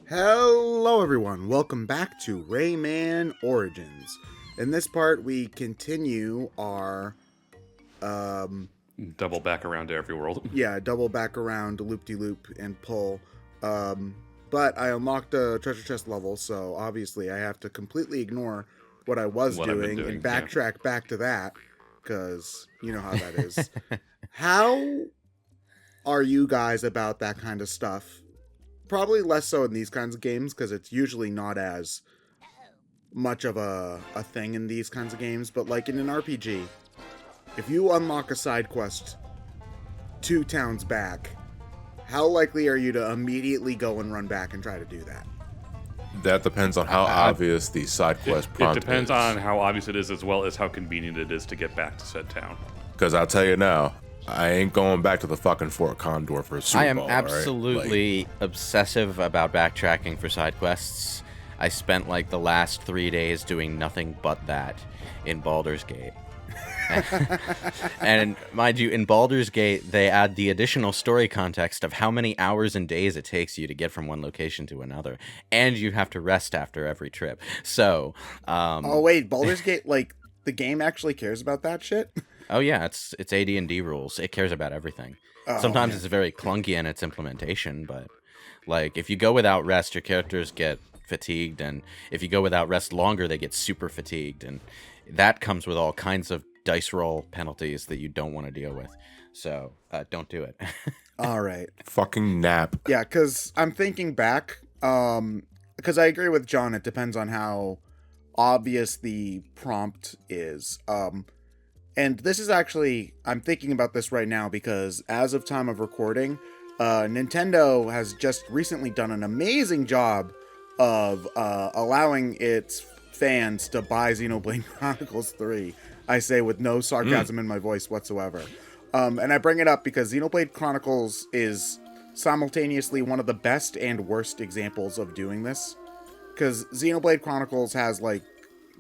Hello everyone, welcome back to Rayman Origins. In this part, we continue our, Double back around to every world. double back around, loop-de-loop, and pull. But I unlocked a treasure chest level, so obviously I have to completely ignore what I was What I've been doing doing, and backtrack back to that, because you know how that is. How are you guys about that kind of stuff? Probably less so in these kinds of games because it's usually not as much of a thing in these kinds of games, but like in an RPG, if you unlock a side quest 2 towns back, how likely are you to immediately go and run back and try to do that? That depends on how obvious the side quest prompt It depends is. on how obvious it is, as well as how convenient it is to get back to said town. Because I'll tell you now, I ain't going back to the fucking Fort Condor for a Super I am Bowl, absolutely right? obsessive about backtracking for side quests. I spent like the last 3 days doing nothing but that in Baldur's Gate. And mind you, in Baldur's Gate, they add the additional story context of how many hours and days it takes you to get from one location to another, and you have to rest after every trip. So, Oh wait, Baldur's Gate, like the game actually cares about that shit? oh yeah, it's AD&D rules. It cares about everything. Oh, Sometimes man. it's very clunky in its implementation, but like if you go without rest, your characters get fatigued, and if you go without rest longer, they get super fatigued, and that comes with all kinds of dice roll penalties that you don't want to deal with. So don't do it. All right. Fucking nap. Yeah, because I'm thinking back, because I agree with John, it depends on how obvious the prompt is. And this is actually, I'm thinking about this right now because as of time of recording, Nintendo has just recently done an amazing job of allowing its fans to buy Xenoblade Chronicles 3. I say with no sarcasm in my voice whatsoever. And I bring it up because Xenoblade Chronicles is simultaneously one of the best and worst examples of doing this. Because Xenoblade Chronicles has, like,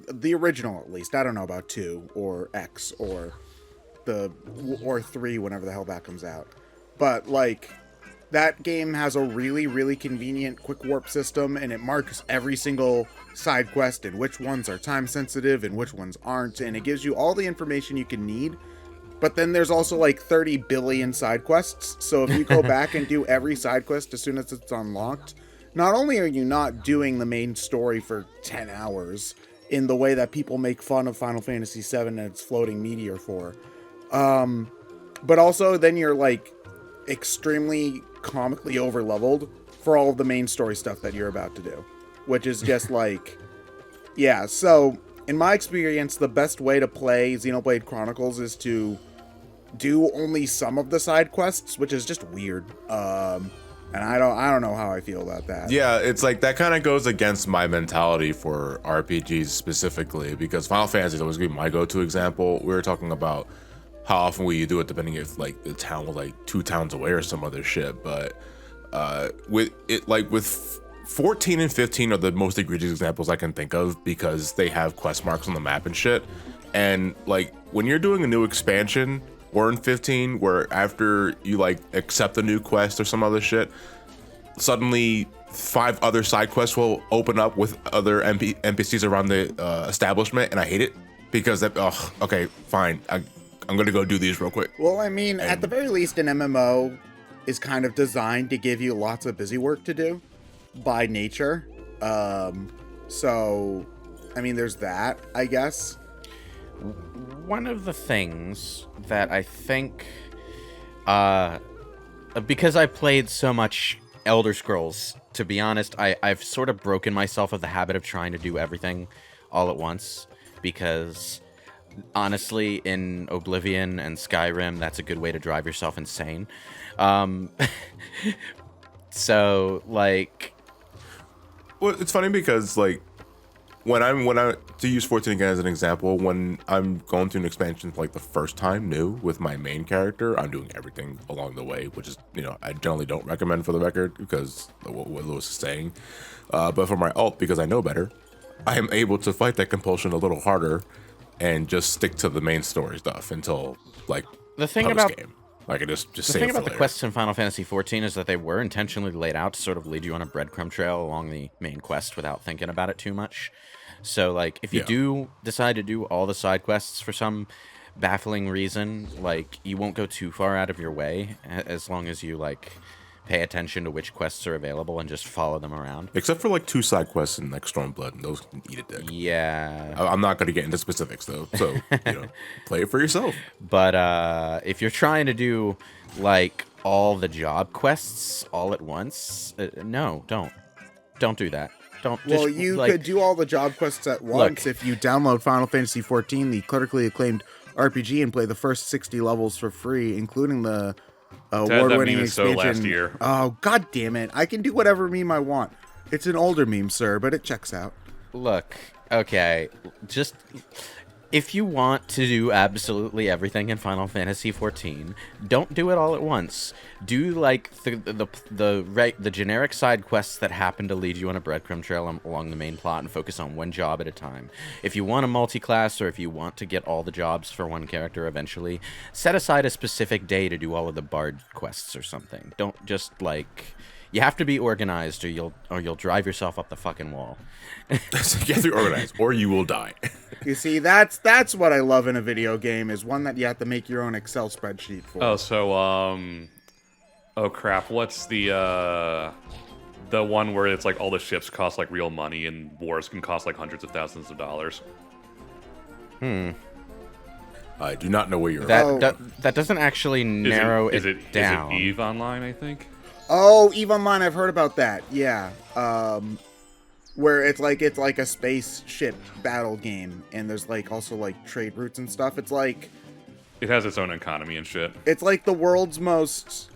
the original at least. I don't know about 2 or X or 3 whenever the hell that comes out. But, like, that game has a really, really convenient quick warp system, and it marks every single side quest and which ones are time sensitive and which ones aren't, and it gives you all the information you can need. But then there's also like 30 billion side quests, so if you go back and do every side quest as soon as it's unlocked, not only are you not doing the main story for 10 hours in the way that people make fun of Final Fantasy VII and its floating meteor for, but also then you're like extremely comically over leveled for all of the main story stuff that you're about to do, which is just like, yeah. So in my experience, the best way to play Xenoblade Chronicles is to do only some of the side quests, which is just weird. And I don't know how I feel about that. Yeah, it's like that kind of goes against my mentality for RPGs specifically, because Final Fantasy is always going to be my go-to example. We were talking about how often will you do it depending if like the town was like 2 towns away or some other shit. But with it, like with 14 and 15 are the most egregious examples I can think of because they have quest marks on the map and shit. And like when you're doing a new expansion, or in 15, where after you like accept a new quest or some other shit, suddenly 5 other side quests will open up with other NPCs around the establishment, and I hate it because okay, fine, I'm gonna go do these real quick. Well, I mean, at the very least, an MMO is kind of designed to give you lots of busy work to do by nature. So, I mean, there's that, I guess. One of the things that I think, because I played so much Elder Scrolls, to be honest, I've sort of broken myself of the habit of trying to do everything all at once, because honestly, in Oblivion and Skyrim, that's a good way to drive yourself insane. So, like... Well, it's funny because, like, when I to use 14 again as an example, when I'm going through an expansion for like the first time new with my main character, I'm doing everything along the way, which is, you know, I generally don't recommend for the record because what Lewis is saying. But for my alt, because I know better, I am able to fight that compulsion a little harder and just stick to the main story stuff until like The thing about game. I can just The save thing for about the later. quests in Final Fantasy XIV is that they were intentionally laid out to sort of lead you on a breadcrumb trail along the main quest without thinking about it too much. So, like, if you Yeah. do decide to do all the side quests for some baffling reason, like, you won't go too far out of your way as long as you, like, pay attention to which quests are available and just follow them around. Except for like 2 side quests in like Stormblood, and those can eat a dick. Yeah. I'm not going to get into specifics though, so play it for yourself. But if you're trying to do, like, all the job quests all at once, no, don't do that. Don't. Well, just, you like, could do all the job quests at once if you download Final Fantasy XIV, the critically acclaimed RPG, and play the first 60 levels for free, including the award-winning meme is so expansion. last year. Oh, god damn it. I can do whatever meme I want. It's an older meme, sir, but it checks out. Look, okay, just if you want to do absolutely everything in Final Fantasy XIV, don't do it all at once. Do like the generic side quests that happen to lead you on a breadcrumb trail along the main plot and focus on one job at a time. If you want a multi-class or if you want to get all the jobs for one character eventually, set aside a specific day to do all of the bard quests or something. Don't just like. You have to be organized, or you'll drive yourself up the fucking wall. You have to be organized, or you will die. You see, that's what I love in a video game, is one that you have to make your own Excel spreadsheet for. Oh, so oh crap! What's the one where it's like all the ships cost like real money and wars can cost like hundreds of thousands of dollars? I do not know where you're That at. that doesn't actually narrow Is it down. Is it EVE Online? I think. Oh, EVE Online, I've heard about that. Yeah. Where it's like a spaceship battle game, and there's like also like trade routes and stuff. It's like It has its own economy and shit. it's like the world's most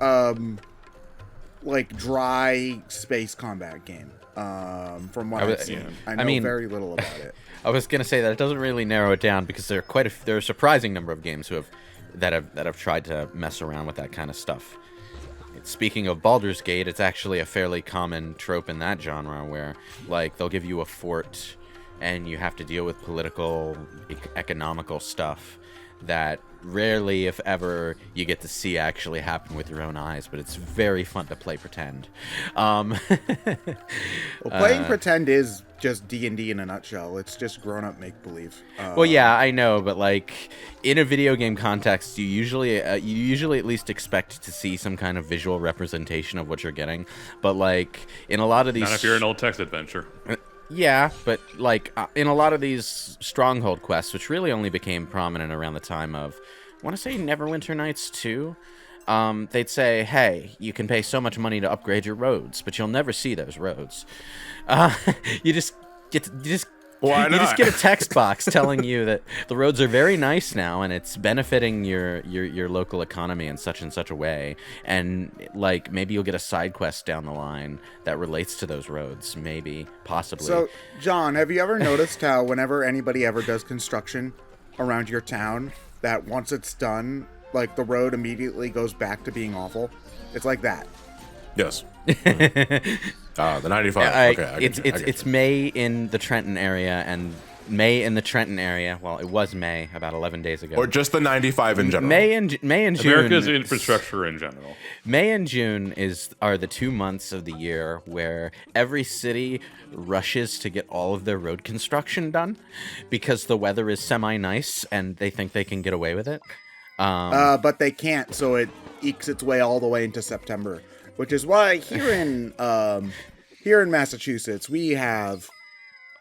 like dry space combat game. From what I've seen. I know very little about it. I was gonna say that it doesn't really narrow it down because there are a surprising number of games that have tried to mess around with that kind of stuff. Speaking of Baldur's Gate, it's actually a fairly common trope in that genre where, like, they'll give you a fort and you have to deal with political, economical stuff that rarely, if ever, you get to see actually happen with your own eyes, but it's very fun to play pretend. Well, playing pretend is just D&D in a nutshell. It's just grown-up make-believe. Well, yeah, I know, but like in a video game context, you usually at least expect to see some kind of visual representation of what you're getting. But like in a lot of these, Not if you're an old text adventure. yeah, but like in a lot of these Stronghold quests, which really only became prominent around the time of, I want to say Neverwinter Nights 2. They'd say, hey, you can pay so much money to upgrade your roads, but you'll never see those roads. You just get a text box telling you that the roads are very nice now and it's benefiting your local economy in such and such a way. And like maybe you'll get a side quest down the line that relates to those roads, maybe, possibly. So, John, have you ever noticed how whenever anybody ever does construction around your town, that once it's done, like the road immediately goes back to being awful? It's like that. Yes. The 95. Okay, It's May in the Trenton area, and May in the Trenton area. Well, it was May about 11 days ago. Or just the 95 in general. May and June. America's infrastructure in general. May and June are the 2 months of the year where every city rushes to get all of their road construction done because the weather is semi-nice and they think they can get away with it. But they can't, so it ekes its way all the way into September, which is why here in Massachusetts we have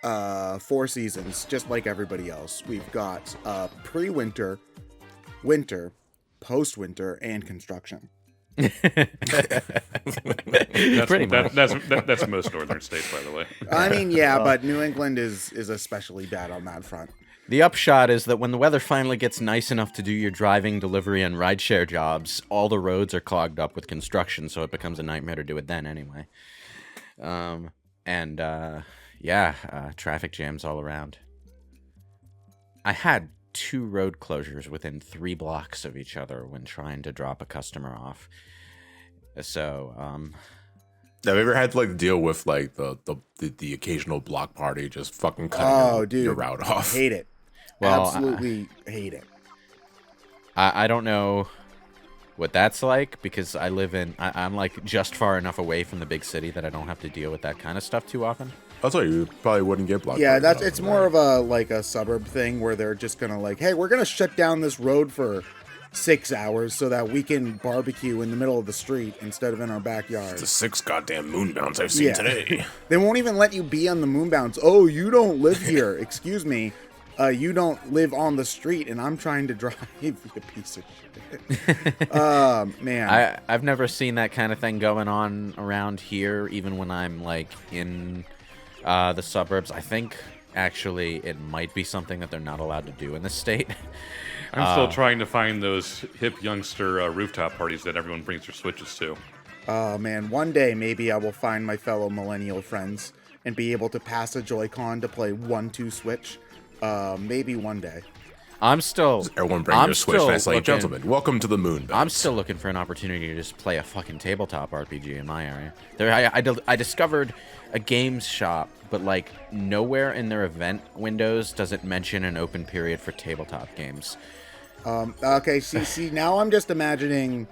4 seasons, just like everybody else. We've got pre-winter, winter, post-winter, and construction. That's most northern states, by the way. I mean, yeah, but New England is especially bad on that front. The upshot is that when the weather finally gets nice enough to do your driving, delivery, and rideshare jobs, all the roads are clogged up with construction, so it becomes a nightmare to do it then anyway. Traffic jams all around. I had 2 road closures within 3 blocks of each other when trying to drop a customer off. So, have you ever had to like deal with like the occasional block party just fucking cutting your route off? Hate it. Well, absolutely hate it. I don't know what that's like, because I live in I'm like just far enough away from the big city that I don't have to deal with that kind of stuff too often. I'll tell you probably wouldn't get blocked. Yeah, it's more of a like a suburb thing where they're just gonna like, hey, we're gonna shut down this road for 6 hours so that we can barbecue in the middle of the street instead of in our backyard. the 6 goddamn moonbounds I've seen today. They won't even let you be on the moonbounds. Oh, you don't live here. Excuse me. You don't live on the street, and I'm trying to drive. You piece of shit. Man. I've never seen that kind of thing going on around here, even when I'm like in the suburbs. I think actually it might be something that they're not allowed to do in this state. I'm still trying to find those hip youngster rooftop parties that everyone brings their Switches to. Oh, man. One day, maybe I will find my fellow millennial friends and be able to pass a Joy-Con to play 1-2 Switch. Maybe one day. Everyone bring your Switch. That's like, gentlemen, welcome to the moon. I'm still looking for an opportunity to just play a fucking tabletop RPG in my area. I discovered a games shop, but like nowhere in their event windows does it mention an open period for tabletop games. Okay, see, now I'm just imagining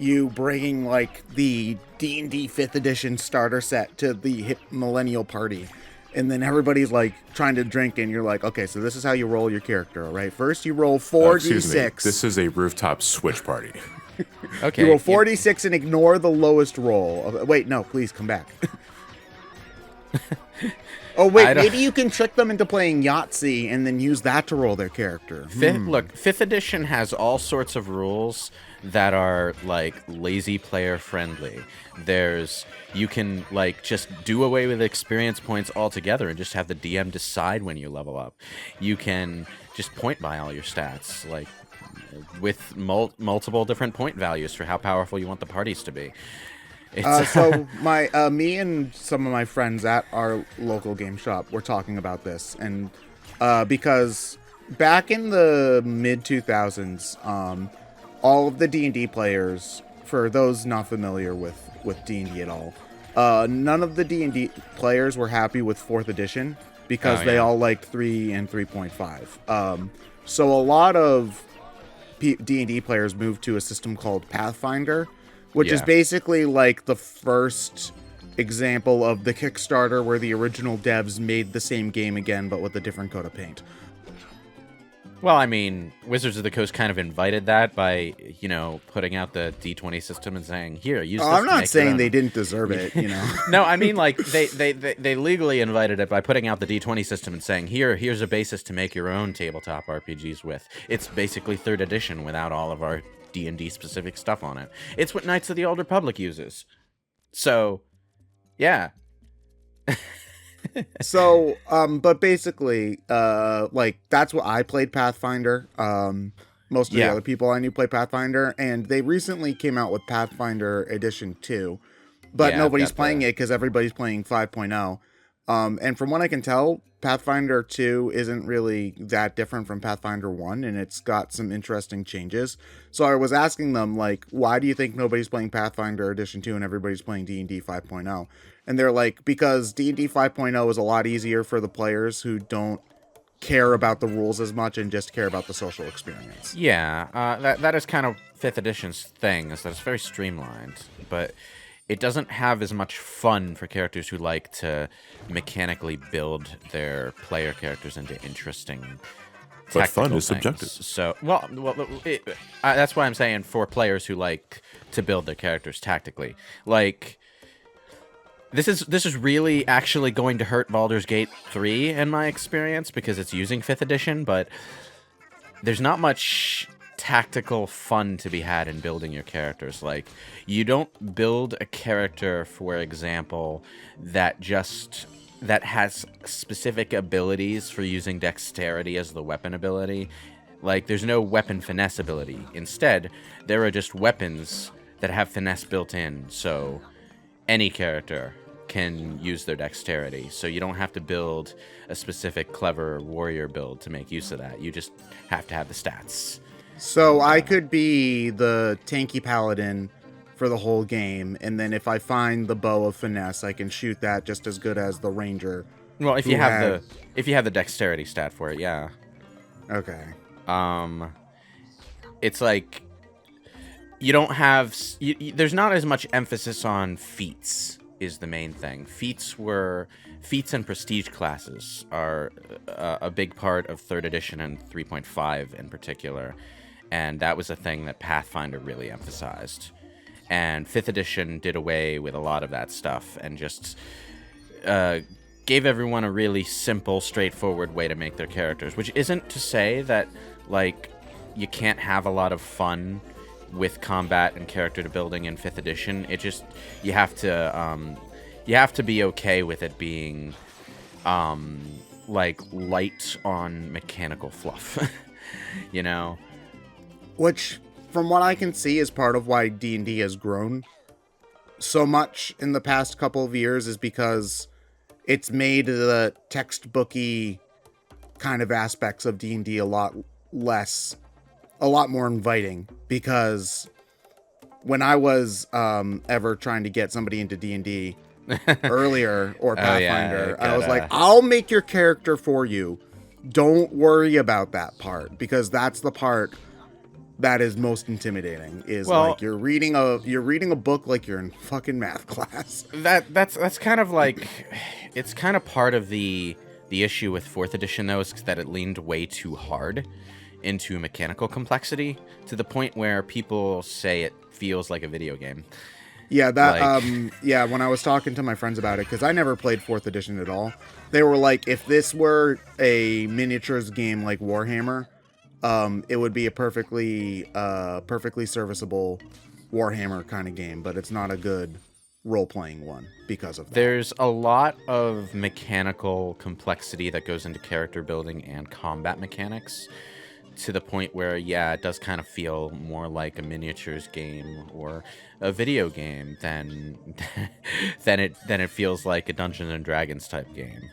you bringing like the D&D 5th edition starter set to the hip millennial party. And then everybody's like trying to drink, and you're like, okay, so this is how you roll your character, all right? First, you roll 4d6. This is a rooftop Switch party. Okay. You roll 4d6 and ignore the lowest roll. Wait, no, please come back. Oh, wait, maybe you can trick them into playing Yahtzee and then use that to roll their character. Look, 5th edition has all sorts of rules that are like lazy player friendly. You can like just do away with experience points altogether and just have the DM decide when you level up. You can just point by all your stats, like with multiple different point values for how powerful you want the parties to be. So me and some of my friends at our local game shop were talking about this, and because back in the mid 2000s, all of the D&D players, for those not familiar with D&D at all, none of the D&D players were happy with 4th edition because they all liked 3 and 3.5. So a lot of D&D players moved to a system called Pathfinder, which is basically like the first example of the Kickstarter where the original devs made the same game again, but with a different coat of paint. Well, I mean, Wizards of the Coast kind of invited that by, putting out the D20 system and saying, "Here, use this." I'm not saying they didn't deserve it, No, I mean, like they legally invited it by putting out the D20 system and saying, "Here's a basis to make your own tabletop RPGs with." It's basically 3rd edition without all of our D&D specific stuff on it. It's what Knights of the Old Republic uses. So, yeah. So, but basically, like, that's what I played Pathfinder. Most of the other people I knew play Pathfinder, and they recently came out with Pathfinder Edition 2, but nobody's playing it because everybody's playing 5.0. And from what I can tell, Pathfinder 2 isn't really that different from Pathfinder 1, and it's got some interesting changes. So I was asking them, like, why do you think nobody's playing Pathfinder Edition 2 and everybody's playing D&D 5.0? And they're like, because D&D 5.0 is a lot easier for the players who don't care about the rules as much and just care about the social experience. Yeah, that is kind of 5th edition's thing, is that it's very streamlined, but it doesn't have as much fun for characters who like to mechanically build their player characters into interesting but fun is things. Subjective. So, that's why I'm saying for players who like to build their characters tactically. Like, this is really actually going to hurt Baldur's Gate 3 in my experience because it's using 5th edition, but there's not much tactical fun to be had in building your characters. Like, you don't build a character, for example, that has specific abilities for using dexterity as the weapon ability. Like, there's no weapon finesse ability. Instead, there are just weapons that have finesse built in, so any character can use their dexterity. So you don't have to build a specific clever warrior build to make use of that. You just have to have the stats. So I could be the tanky paladin for the whole game, and then if I find the bow of finesse, I can shoot that just as good as the ranger. Well, if you have the dexterity stat for it, yeah. Okay. It's like you don't have there's not as much emphasis on feats is the main thing. Feats and prestige classes are a big part of 3rd edition and 3.5 in particular, and that was a thing that Pathfinder really emphasized. And 5th edition did away with a lot of that stuff and just gave everyone a really simple, straightforward way to make their characters, which isn't to say that, like, you can't have a lot of fun with combat and character building in 5th edition. It just, you have to be okay with it being, like, light on mechanical fluff, you know? Which, from what I can see, is part of why D&D has grown so much in the past couple of years, is because it's made the textbooky kind of aspects of D&D a lot more inviting. Because when I was ever trying to get somebody into D&D earlier, or Pathfinder, I was like, I'll make your character for you. Don't worry about that part, because that's the part that is most intimidating. Is like you're reading a book like you're in fucking math class. That's kind of like, it's kind of part of the issue with 4th edition though, is that it leaned way too hard into mechanical complexity to the point where people say it feels like a video game. Yeah, that when I was talking to my friends about it, because I never played 4th edition at all, they were like, if this were a miniatures game like Warhammer, it would be a perfectly serviceable Warhammer kind of game, but it's not a good role-playing one because of that. There's a lot of mechanical complexity that goes into character building and combat mechanics, to the point where, yeah, it does kind of feel more like a miniatures game or a video game than it feels like a Dungeons and Dragons type game.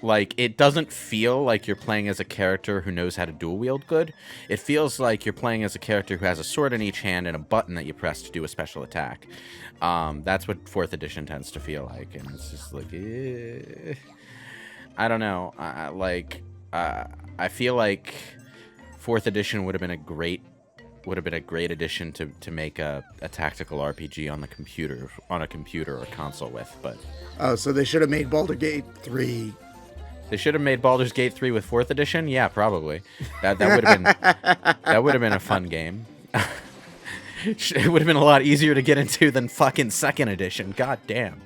Like, it doesn't feel like you're playing as a character who knows how to dual wield good. It feels like you're playing as a character who has a sword in each hand and a button that you press to do a special attack. That's what 4th edition tends to feel like, and it's just like, I don't know. I feel like 4th edition would have been a great addition to make a tactical RPG on a computer or console with, but so they should have made Baldur's Gate 3. They should have made Baldur's Gate 3 with 4th edition? Yeah, probably. That would have been a fun game. It would have been a lot easier to get into than fucking 2nd edition. God damn.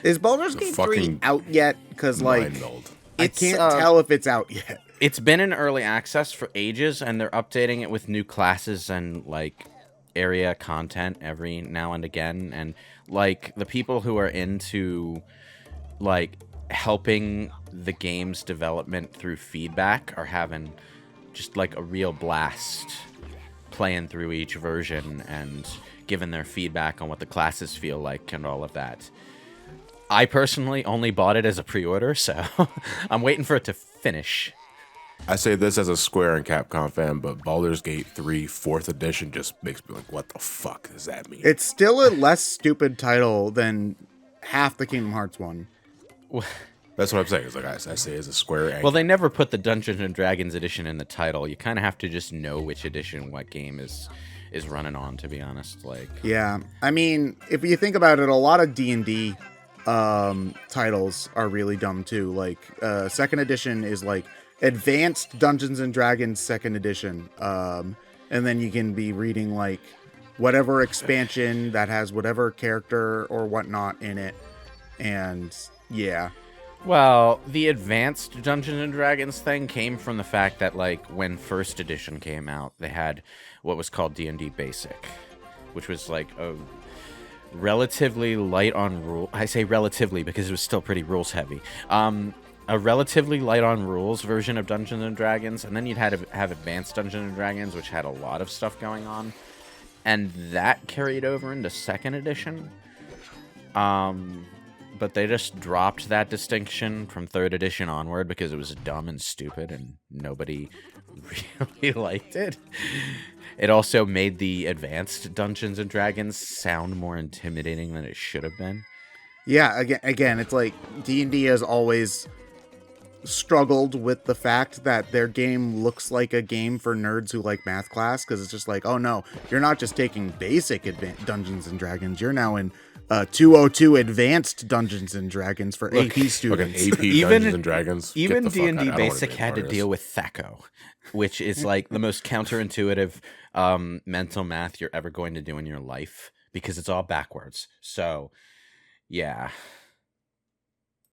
Is Baldur's Gate 3 out yet? Because, like, I can't tell if it's out yet. It's been in early access for ages, and they're updating it with new classes and, like, area content every now and again. And, like, the people who are into, like, helping the game's development through feedback are having just, like, a real blast playing through each version and giving their feedback on what the classes feel like and all of that. I personally only bought it as a pre-order, so I'm waiting for it to finish. I say this as a Square and Capcom fan, but Baldur's Gate 3 4th edition just makes me like, what the fuck does that mean? It's still a less stupid title than half the Kingdom Hearts one. That's what I'm saying. It's like I say as a Square and... Well, they never put the Dungeons and Dragons edition in the title. You kind of have to just know which edition what game is running on, to be honest. Like, yeah, I mean, if you think about it, a lot of D&D titles are really dumb too. Like, 2nd edition is like Advanced Dungeons and Dragons 2nd edition, and then you can be reading like whatever expansion that has whatever character or whatnot in it, and yeah. Well, the Advanced Dungeons and Dragons thing came from the fact that, like, when 1st edition came out, they had what was called D&D Basic, which was like a relatively light on rule. I say relatively because it was still pretty rules heavy. A relatively light on rules version of Dungeons and Dragons, and then you'd have Advanced Dungeons and Dragons, which had a lot of stuff going on, and that carried over into 2nd edition. But they just dropped that distinction from 3rd edition onward because it was dumb and stupid and nobody really liked it. It also made the Advanced Dungeons and Dragons sound more intimidating than it should have been. Yeah, again, it's like D&D has always struggled with the fact that their game looks like a game for nerds who like math class, because it's just like, oh no, you're not just taking basic Dungeons and Dragons, you're now in 202 advanced Dungeons and Dragons for Look, AP students. Fucking AP Dungeons and Dragons. Get Even the fuck out. I D&D don't wanna Basic be a had part to of deal this. with THACO, which is like the most counterintuitive mental math you're ever going to do in your life because it's all backwards. So, yeah.